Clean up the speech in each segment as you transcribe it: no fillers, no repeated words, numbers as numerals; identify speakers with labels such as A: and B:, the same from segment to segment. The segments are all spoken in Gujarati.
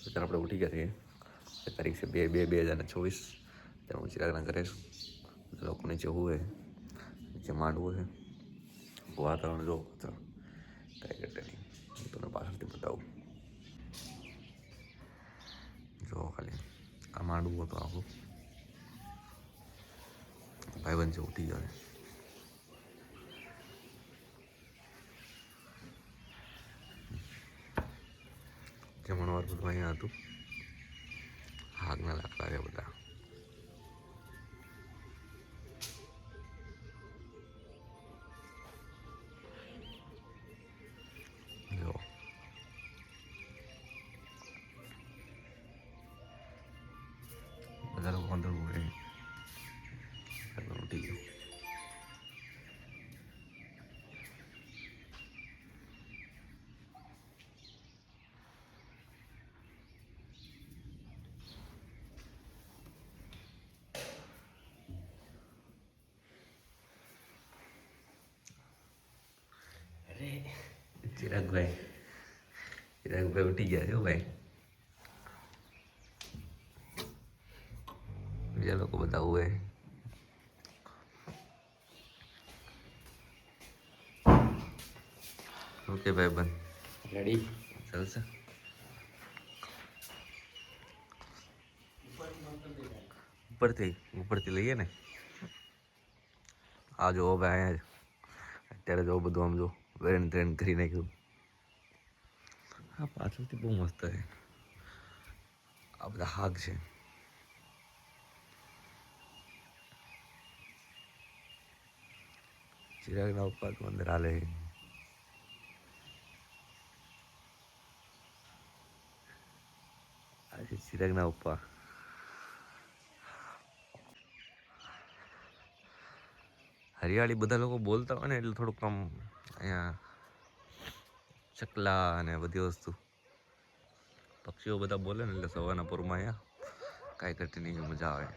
A: અત્યારે આપણે ઉઠી ગયા છીએ. તારીખ છે 2/2/2024. ત્યારે હું ચિરાગના ઘરે છું. લોકો નીચે હુએ, નીચે માંડવું છે. વાતાવરણ જો કાંઈ ઘટે નહીં. હું તમને પાછળથી બતાવું. જો ખાલી આ માંડવું હતો આખું. ભાઈબંધ છે ઉઠી ગયો છે. જમણવાર બધું અહીંયા હતું. આગના લાકડા છે બધા. જો બધા લોકો અંદર ઉઠી ગયો. ચિરાગભાઈ ઉઠી ગયા છે ભાઈ. બીજા લોકો બધા હોય. ઓકે ભાઈ બંધ
B: રેડી
A: ચાલશે. ઉપરથી લઈએ ને. આ જો ભાઈ અહીંયા અત્યારે જો બધું આમ જો વેરણ ટ્રેન કરી નાખ્યું. હા પાછળથી બહુ મસ્ત છે. આ બધા હાગ છે. ચિરાગના ઉપર તો અંદર હાલે. આ છે ચિરાગના ઉપર. હરિયાળી બધા લોકો બોલતા હોય ને એટલે થોડુંક આમ અહીંયા ચકલા અને બધી વસ્તુ પક્ષીઓ બધા બોલે ને એટલે સવારના પૂરમાં અહીંયા કાંઈ ઘટી નહીં મજા આવે.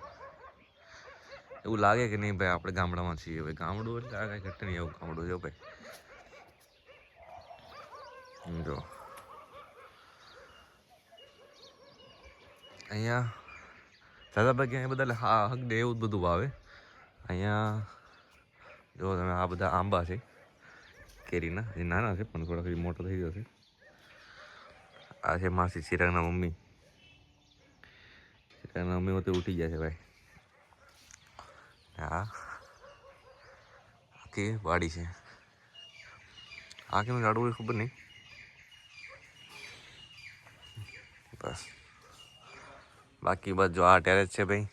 A: એવું લાગે કે નહીં ભાઈ આપણે ગામડામાં છીએ. ભાઈ ગામડું એટલે આ કાંઈ ઘટે નહીં એવું ગામડું જો ભાઈ. જો અહીંયા દાદાભાઈ અહીંયા બધા હા હગડે એવું જ બધું વાવે. અહીંયા જો તમે આ બધા આંબા છે કેરીના. એ નાના છે પણ થોડાક મોટો થઈ ગયો છે. આ છે માસી ચિરાગના મમ્મી. ચિરાગના મમ્મી તો ઉઠી ગયા છે ભાઈ. હા આખી વાડી છે. આ કેમ ઝાડવું એ ખબર નહીં. બસ બાકી બસ જો આ ટેરેસ છે ભાઈ.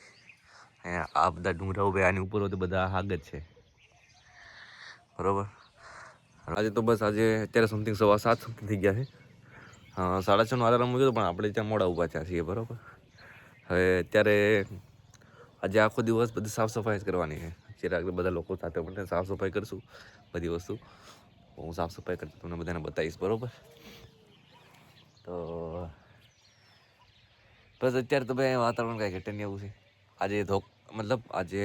A: અહીંયા આ બધા ડુંગરાઓ ભાઈ આની ઉપર તો બધા હાગ જ છે બરોબર. આજે તો બસ આજે અત્યારે સમથિંગ 7:15 સમથિંગ થઈ ગયા છે. 6:30નો અલાર્મ મૂક્યો પણ આપણે ત્યાં મોડા ઊભા થયા છીએ બરોબર. હવે અત્યારે આજે આખો દિવસ બધી સાફ સફાઈ જ કરવાની છે. ચિરાગ બધા લોકો સાથે મળીને સાફ સફાઈ કરશું બધી વસ્તુ. હું સાફ સફાઈ કરતો તમને બધાને બતાવીશ બરોબર. તો બસ અત્યારે તો ભાઈ વાતાવરણ કાંઈ ઘટે નહીં એવું છે. આજે મતલબ આજે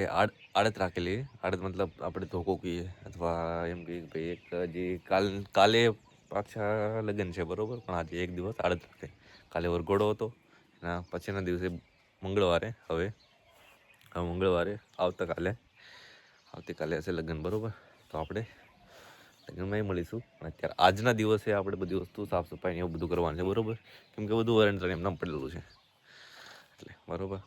A: આડત રાખેલી. આડત મતલબ આપણે ધોકો કહીએ અથવા એમ કહીએ કે ભાઈ એક જે કાલે પાછા લગ્ન છે બરાબર. પણ આજે એક દિવસ આડત રાખે. કાલે વરઘોડો હતો એના પછીના દિવસે મંગળવારે આવતીકાલે હશે લગ્ન બરાબર. તો આપણે લગ્નમાં મળીશું. અત્યારે આજના દિવસે આપણે બધી વસ્તુ સાફ સફાઈ એવું બધું કરવાનું છે બરાબર. કેમ કે બધું વરણ એમ નામ પડેલું છે એટલે બરાબર.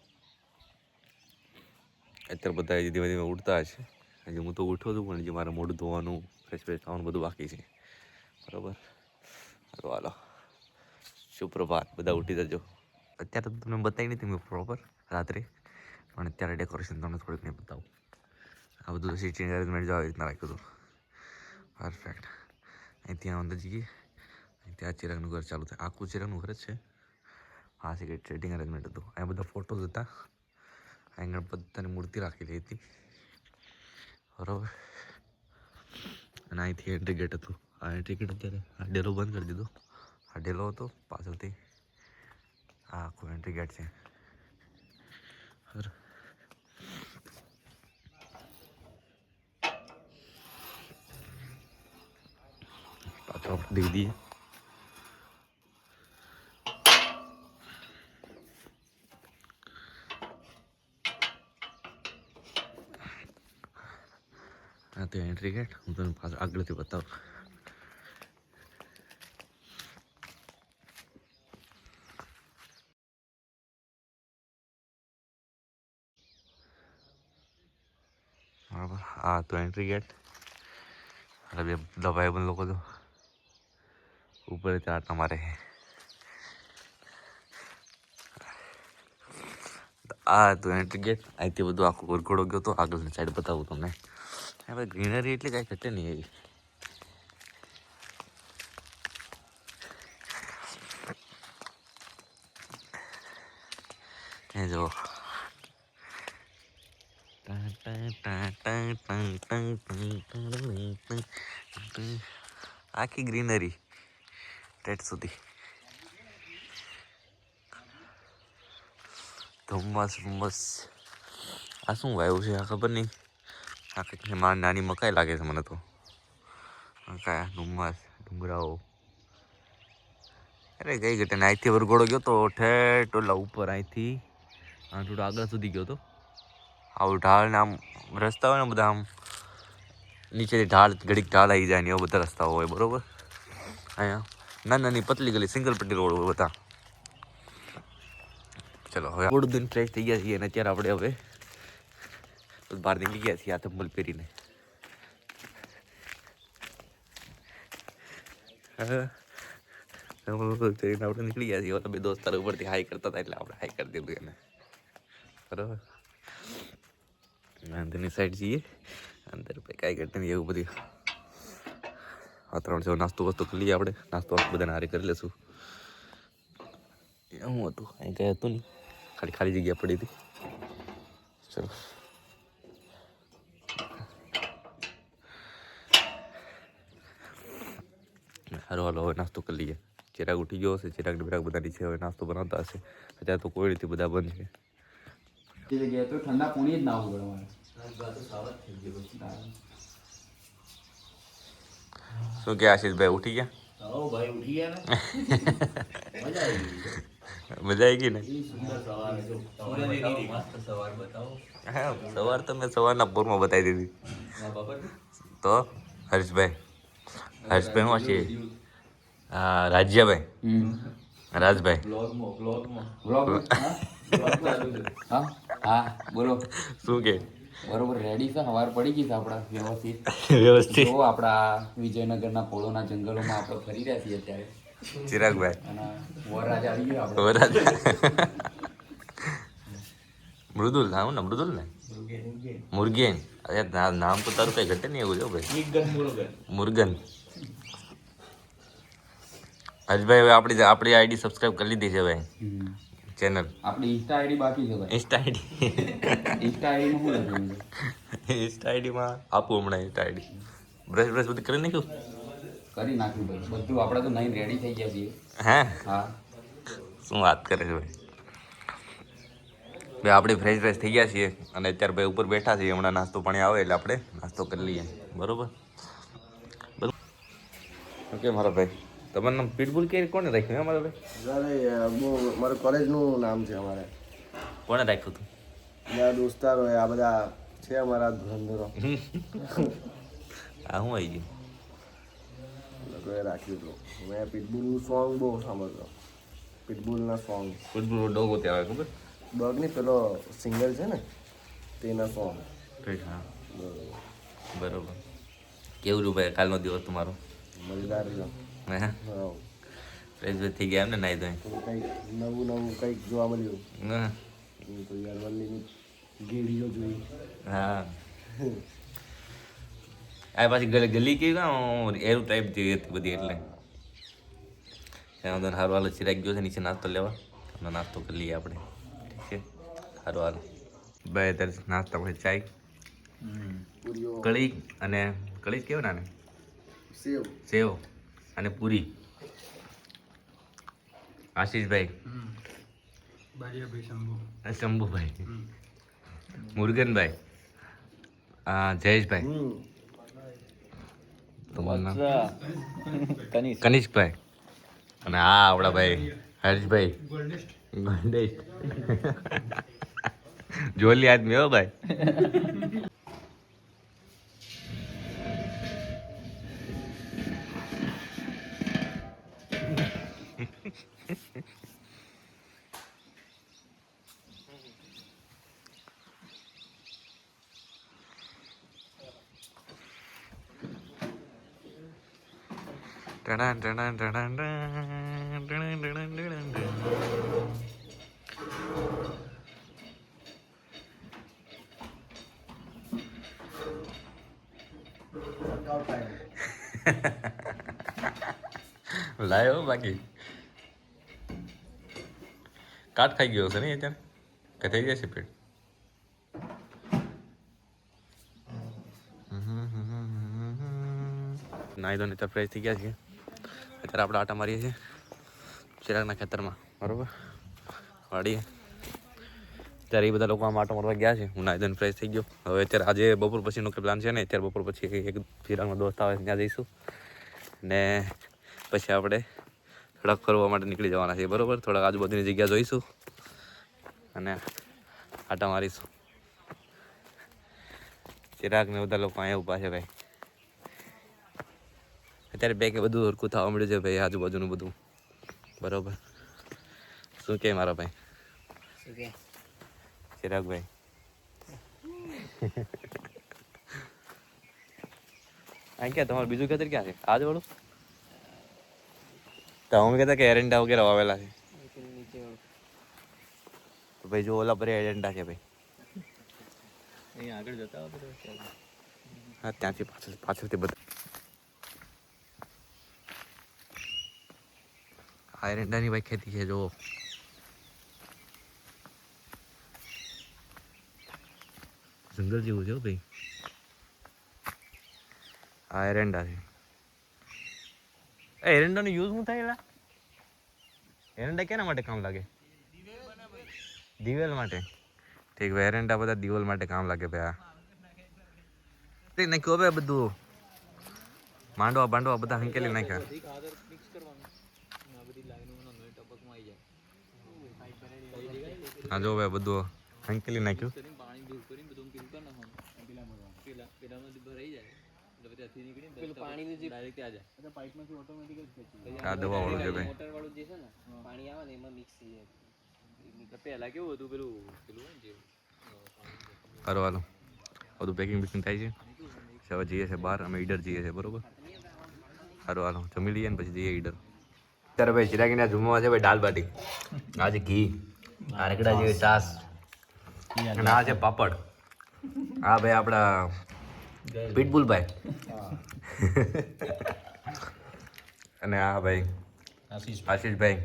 A: અત્યારે બધા ધીમે ધીમે ઉઠતા હશે. હજી હું તો ઉઠ્યો છું પણ હજી મારે મોઢું ધોવાનું ફ્રેશ થવાનું બધું બાકી છે બરાબર. હાલો સુપ્રભાત બધા ઉઠી જજો. અત્યારે તો તમને બતાવી નથી મેં પ્રોપર રાત્રે. પણ અત્યારે ડેકોરેશન તમને થોડીક નહીં બતાવું. આ બધું સીટિંગ અરેન્જમેન્ટ જો આવી રીતના રાખ્યું હતું પરફેક્ટ. અહીંથી અંદર જઈએ. ત્યાં ચિરાગનું ઘર ચાલુ થાય. આખું ચિરાગનું ઘર જ છે. આ છે કે સેટિંગ અરેન્જમેન્ટ હતું. અહીંયા બધા ફોટોઝ હતા. અહીં ગણપતિની મૂર્તિ રાખેલી હતી બરાબર. અને અહીંથી એન્ટ્રી ગેટ હતું. આ એન્ટ્રી ગેટ અત્યારે આ ડેલો બંધ કરી દીધો. આ ડેલો હતો પાછળથી આ આખું એન્ટ્રી ગેટ છે. પાછો આપણે દઈ દઈએ. આ તો એન્ટ્રી ગેટ. હું તમને પાછળ આગળથી બતાવું. બરાબર, આ તો એન્ટ્રી ગેટ. અને બે બધા ભાઈબંધ લોકો તો ઉપર ચાટ અમારે. આ તો એન્ટ્રી ગેટ. અહીંથી બધું આખું વરઘોડો ગયો તો આગળની સાઈડ બતાવું તમને. હવે ગ્રીનરી એટલે કાંઈ ઘટે નહીં એવી. એ જો આખી ગ્રીનરી ટેટ સુધી. ધુમ્મસ ધુમ્મસ. આ શું વાયુ છે આ ખબર નહીં. આ કંઈક મારી નાની મકાઈ લાગે છે મને તો. મકાઈ, ધુમ્મસ, ડુંગરાઓ. અરે કઈ ઘટે ને. અહીંથી વરઘોડો ગયો તો ઠેઠ ઓલા ઉપર અહીંથી થોડું આગળ સુધી ગયો તો. આવું ઢાળ ને આમ રસ્તા હોય ને બધા આમ નીચેથી ઢાળ ઘડીક ઢાળ આવી જાય ને એવા બધા રસ્તાઓ હોય બરોબર. અહીંયા નાની નાની પતલી ગલી સિંગલ પટ્ટી રોડ હોય બધા. ચલો હવે થોડું દિન ફ્રેશ થઈ ગયા છીએ અને અત્યારે આપણે હવે બહાર નીકળી ગયા છીએ આ ચંપલ પહેરીને. આપણે નીકળી ગયા છીએ. બે દોસ્તાર ઉપરથી હાઈ કરતા હતા એટલે આપણે હાઈ કરી દીધું એને બરાબર. અંદરની સાઈડ જઈએ. અંદર કાંઈ ઘટે નહીં એવું બધી. આ 3 નાસ્તો વસ્તુ કરી લઈએ આપણે. નાસ્તો બધાને હારે કરી લેશું. એવું હતું અહીં કંઈ હતું નહીં. ખાલી ખાલી જગ્યા પડી હતી. ચલો સારું હાલો હવે નાસ્તો કરી લઈએ. ચિરાગ ઉઠી ગયો હશે. ચિરાગ બિરાગ બધા નીચે હવે નાસ્તો બનાવતા હશે. અત્યારે તો કોઈ નથી, બધા બંધ છે.
B: તો ઠંડા પાણી જ ના હોય અમારે.
A: શું કે આશીષભાઈ ઉઠી ગયા?
B: ભાઈ ઉઠી ગયા ને.
A: મજા આવી ગઈ ને. હા સવાર તો મેં સવારના પોરમાં બતાવી દીધી. તો હર્ષભાઈ શું છે? હા રાજ્યાભાઈ, રાજભાઈ.
B: હા બોલો.
A: શું કે
B: બરોબર રેડી છે. સવાર પડી ગઈ છે આપણા વ્યવસ્થિત.
A: વ્યવસ્થિત.
B: જો આપણા વિજયનગરના પોળોના જંગલોમાં આપણે ફરી રહ્યા છીએ અત્યારે.
A: ચિરાગભાઈ
B: અને વરરાજ આવી ગયો આપણે.
A: વરરાજ મૃદુલ. હા ને મૃદુલ ને મુર્ગેન. અરે નામ તો તારું કઈ ઘટે નહીં એવું જો ભાઈ. મુર્ગન. હજભાઈ હવે આપણી આઈડી સબસ્ક્રાઇબ કરી લીધી છે ભાઈ. ચેનલ
B: આપણી ઇન્સ્ટા આઈડી બાકી છે ભાઈ.
A: ઇન્સ્ટા આઈડી ઇન્સ્ટા આઈડીમાં આપું હમણાં. ઇન્સ્ટા આઈડી બ્રશ બધું કરી નાખ્યું.
B: કરી નાખ્યું ભાઈ બધું. આપણે તો નહીં રેડી થઈ ગયા છીએ.
A: હે
B: હા
A: શું વાત કરે છે ભાઈ. ભાઈ આપણે ફ્રેશ થઈ ગયા છીએ અને અત્યારે ભાઈ ઉપર બેઠા છીએ. હમણાં નાસ્તો પાણી આવે એટલે આપણે નાસ્તો કરી લઈએ બરોબર. ઓકે મારા ભાઈ તમારું નામ પીટબુલ કે કોને રાખ્યું? અમારા ભાઈ
C: મારું કોલેજનું નામ છે અમારે.
A: કોણે રાખ્યું હતું?
C: બધા દોસ્તારો આ બધા છે અમારા ધુરંધરો.
A: આ હું આવી ગયું
C: લોકોએ રાખ્યું હતું. મેં પીટબુલનું સોંગ બહુ સાંભળતો. પીટબુલના સોંગ.
A: પીટબુલ ડોગો ત્યાં આવે ખબર?
C: ડોગની પેલો સિંગર છે ને તેના સોંગ.
A: હા બરોબર. કેવું રહ્યું ભાઈ કાલનો દિવસ તમારો?
C: મજેદાર રહ્યો.
A: હા ફ્રેશ થઈ ગયા એમ ને નાઈ ધોઈ?
C: કંઈક નવું કંઈક જોવા મળ્યું.
A: હા
C: તો યારવલ્લીની ગેડીઓ જોઈ.
A: હા આ પાછી ગલી કેવી એરું ટાઈપ જેવી હતી બધી એટલે એમાં તો સારું હાલો. ચિરાગ ગયો છે નીચે નાસ્તો લેવા અને નાસ્તો કરી લઈએ આપણે. ઠીક છે સારું હાલો. ભાઈ અત્યારે નાસ્તા પછી ચાય કળી અને કળી જ કેવું ને
C: સેવ
A: સેવ અને પૂરી. આશીષભાઈ, શંભુભાઈ, મુરુગનભાઈ, જયેશભાઈ, કનિષ્કભાઈ અને આ આપણા ભાઈ હર્ષભાઈ ગોલ્ડેશ. જોલી આદમી હો ભાઈ. ટણાં ટણાં ટણાં ટણાં ટણાં ટણાં ટણાં. લાયો બાકી કાટ ખાઈ ગયો છે ને અત્યારે કે થઈ જશે પેટ નાઈ ધોને અત્યારે ફ્રેશ થઈ ગયા છે અત્યારે આપણે આટા મારીએ છીએ ચિરાગના ખેતરમાં બરોબર વાડીએ ત્યારે એ બધા લોકો આમ આટો મારવા ગયા છે હું નાઈ ધોને ફ્રેશ થઈ ગયો હવે અત્યારે આજે બપોર પછીનો કંઈ પ્લાન છે ને અત્યારે બપોર પછી એક ચિરાગનો દોસ્ત આવે ત્યાં જઈશું ને પછી આપણે થોડાક ફરવા માટે નીકળી જવાના છે બરોબર થોડાક આજુબાજુની જગ્યા જોઈશું અને આટા મારીશું ચિરાગ ને બધા લોકો અહીંયા ઊભા છે ભાઈ અત્યારે બે કે બધું હરખું થવા મળ્યું છે ભાઈ આજુબાજુનું બધું બરોબર શું કે મારા ભાઈ ચિરાગ ભાઈ અહીં ક્યાં તમારું બીજું ખેતર ક્યાં છે આજ વાળું તો અમે કહેતા કે એરંડા વગેરે વાવેલા છે તો ભાઈ જો ઓલા પર એરંડા છે ભાઈ અહીંયા આગળ જતા હા ત્યાંથી પાછળથી બધા આ એરંડાની ભાઈ ખેતી છે જો જંગલ જેવું છે ભાઈ આ એરંડા છે એરંડાનો યુઝ શું થાય એલા એરંડા કેના માટે કામ લાગે દિવેલ માટે ઠીક ભાઈ એરંડા બધા દિવેલ માટે કામ લાગે ભાઈ આ નાખ્યું હવે બધું માંડવા બાંડવા બધા હંકેલી નાખ્યા હા જો ભાઈ બધું હંકેલી નાખ્યું આ દવા વાળું છે ભાઈ હાલો હાલો બધું પેકિંગ બેકિંગ થાય છે હવે જઈએ છે બહાર અમે ઈડર જઈએ છીએ બરોબર હાલો હાલો જમી લઈએ ને પછી જઈએ ઈડર અત્યારે ભાઈ ચિરાગીના જમવા છે ભાઈ દાલ બાટી આજે ઘી આ રગડા જેવી છાસ અને આ છે પાપડ આ ભાઈ આપણા પીટબુલભાઈ અને આ ભાઈ આશીષભાઈ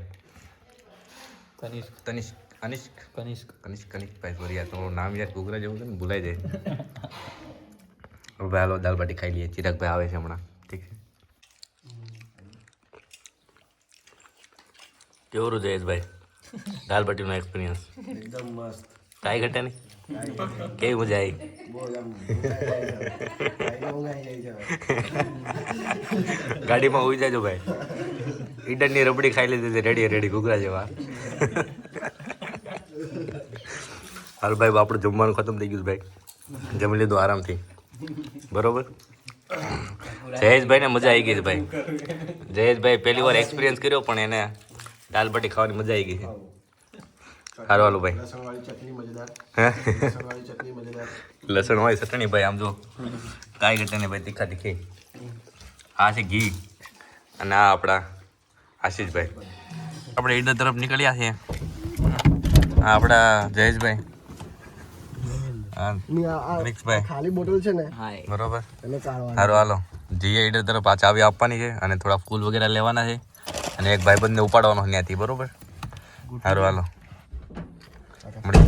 A: કનિષ્કભાઈ સોરી યાર તમારું નામ યાર ઘૂઘરા જેવું છે ને ભૂલાઈ જાય ભાઈ હાલો દાલ બાટી ખાઈ લઈએ ચિરાગભાઈ આવે છે હમણાં ઠીક છે કેવું જયેશભાઈ દાલ બાટીનો એક્સપિરિયન્સ
C: એકદમ મસ્ત
A: કાંઈ ઘટે નહીં કેવી મજા આવી ગાડીમાં ઉઈ જાજો ભાઈ ઈડરની રબડી ખાઈ લીધી રેડી રેડી ઘૂઘરા જેવા હાલ ભાઈ આપણું જમવાનું ખતમ થઈ ગયું ભાઈ જમી લીધું આરામથી બરોબર જયેશભાઈને મજા આવી ગઈ છે ભાઈ જયેશભાઈ પહેલી વાર એક્સપિરિયન્સ કર્યો પણ એને દાલ બાટી ખાવાની મજા આવી ગઈ છે સારું હાલો ભાઈ લસણ હોય ચટણી ભાઈ આમ જો કાંઈ ઘટે નહીં ભાઈ તીખા તીખી આ છે ઘી અને આ આપણા આશીષભાઈ આપણે ઈડર તરફ નીકળ્યા છીએ આ આપણા જયેશભાઈ
C: ખાલી બોટલ છે ને
A: બરોબર સારું હાલો જઈએ ઈડર તરફ આ ચાવી આપવાની છે અને થોડા ફૂલ વગેરે લેવાના છે અને એક ભાઈબંધને ઉપાડવાનો ત્યાંથી બરોબર સારું હાલો મળી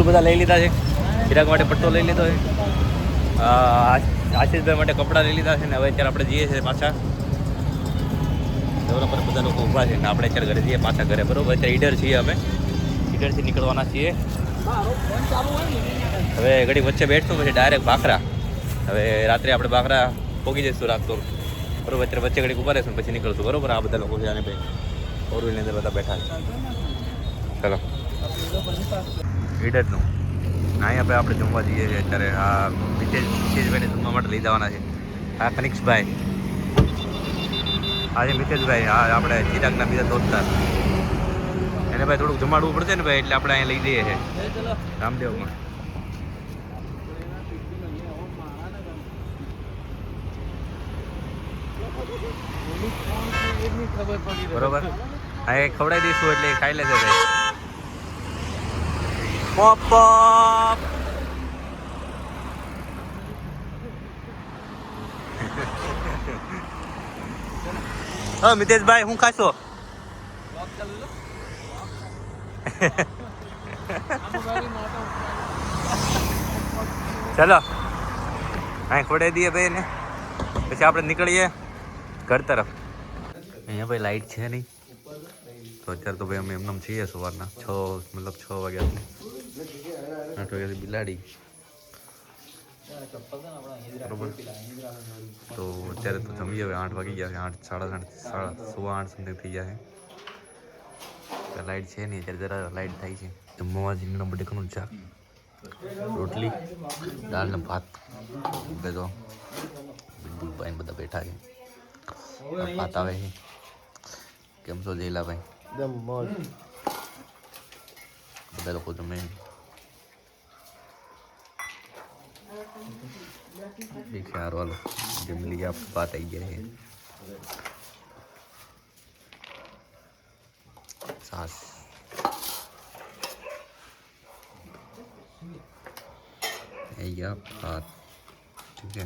A: બધા લઈ લીધા છે ચિરાગ માટે પટ્ટો લઈ લીધો છે આશીષભાઈ માટે કપડાં લઈ લીધા છે ને હવે અત્યારે આપણે જઈએ છીએ પાછા ડેવલપર બધા લોકો ઊભા છે ને આપણે અત્યારે ઘરે જઈએ પાછા ઘરે બરોબર અત્યારે ઈડર છીએ અમે ઈડરથી નીકળવાના છીએ હવે ઘડી વચ્ચે બેઠશું પછી ડાયરેક્ટ ભાખરા હવે રાત્રે આપણે ભાખરા પોગી જઈશું રાત તો બરોબર અત્યારે વચ્ચે ઘડી ઊભા રહીશું પછી નીકળશું બરોબર આ બધા લોકો છે અને ભાઈ ફોર વ્હીલની અંદર બધા બેઠા છે ચલો ઈડરનું અહીંયા ભાઈ આપણે જમવા જઈએ છીએ અત્યારે આ વિશેષભાઈને જમવા માટે લઈ જવાના છે આ કનિક્ષભાઈ, આજે મિતેશભાઈ, આ આપણે ચિરાગના બીજા દોસ્તાર. એને ભાઈ થોડુંક જમાડવું પડશે ને ભાઈ, એટલે આપણે અહીંયા લઈ જઈએ છે રામદેવમાં. બરોબર, હા એ ખવડાવી દઈશું એટલે એ ખાઈ લેશે ભાઈ. Pop pop. હા મિતેશભાઈ, હું ખાશો? ચલો અહીં ખોડાઈ દઈએ ભાઈ ને, પછી આપણે નીકળીએ ઘર તરફ. અહીંયા ભાઈ લાઇટ છે નહીં, તો અત્યારે તો ભાઈ અમે એમનેમ છીએ સવારના 6 વાગ્યાથી 8 વાગ્યાથી બિલાડી. બરોબર, તો અત્યારે તો જમીએ હવે. 8 વાગી ગયા છે, 8, 8:30, 8:15 સમથિંગ થઈ ગયા છે. લાઇટ છે નહીં અત્યારે, જરા લાઇટ થાય છે. જમવા રીંગણા બટેકાનું શાક, રોટલી, દાળ ને ભાત. તો બિંદુભાઈ બધા બેઠા છે, ભાત આવે છે. કેમ છો જયલાભાઈ? બધા લોકો જમે. ઠીક છે, હારો હાલો જમી લઈએ. આપણે ભાત આવી ગયા છે, સાસ, આવી ગયા ભાત. ઠીક છે.